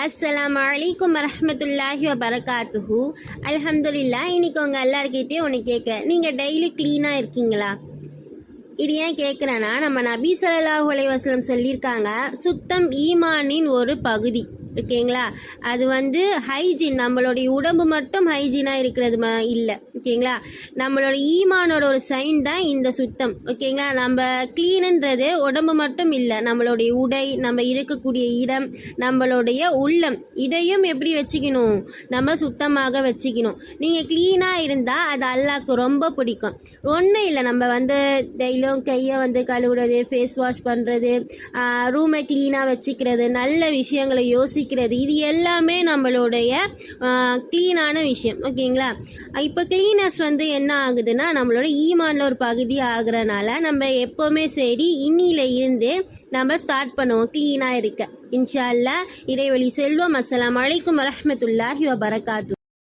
அஸ்ஸலாமு அலைக்கும் வரஹ்மத்துல்லாஹி வபரகாத்துஹு. அல்ஹம்துலில்லாஹ். இன்னைக்கு உங்கள் எல்லாருக்கிட்டே ஒன்று கேட்க, நீங்கள் டெய்லி க்ளீனாக இருக்கீங்களா? இது ஏன் கேட்குறேன்னா, நம்ம நபி ஸல்லல்லாஹு அலைஹி வஸல்லம் சொல்லியிருக்காங்க, சுத்தம் ஈமானின் ஒரு பகுதி. ஓகேங்களா? அது ஹைஜீன், நம்மளுடைய உடம்பு மட்டும் ஹைஜீனாக இருக்கிறது இல்லை. ஓகேங்களா? நம்மளோட ஈமானோட ஒரு சைன் தான் இந்த சுத்தம். ஓகேங்களா? நம்ம க்ளீனுன்றது உடம்பு மட்டும் இல்லை, நம்மளுடைய உடை, நம்ம இருக்கக்கூடிய இடம், நம்மளுடைய உள்ளம், இதையும் எப்படி வச்சுக்கணும்? நம்ம சுத்தமாக வச்சுக்கணும். நீங்கள் க்ளீனாக இருந்தால் அது அல்லாஹ்க்கு ரொம்ப பிடிக்கும். ஒன்றும் இல்லை, நம்ம டெய்லியும் கையை கழுவுறது, ஃபேஸ் வாஷ் பண்ணுறது, ரூமை க்ளீனாக வச்சுக்கிறது, நல்ல விஷயங்களை யோசிக்கிறது, இது எல்லாமே நம்மளுடைய க்ளீனான விஷயம். ஓகேங்களா? இப்போ க்ளீனஸ் என்ன ஆகுதுன்னா, நம்மளோட ஈமான்ல ஒரு பகுதி ஆகுறனால நம்ம எப்போவுமே சரி இன்னில இருந்தே நம்ம ஸ்டார்ட் பண்ணுவோம் க்ளீனாக இருக்க. இன்ஷா அல்லாஹ். இறைவழி செல்வம். அஸ்ஸலாமு அலைக்கும் வரஹ்மத்துல்லாஹி வபரகாத்துஹு.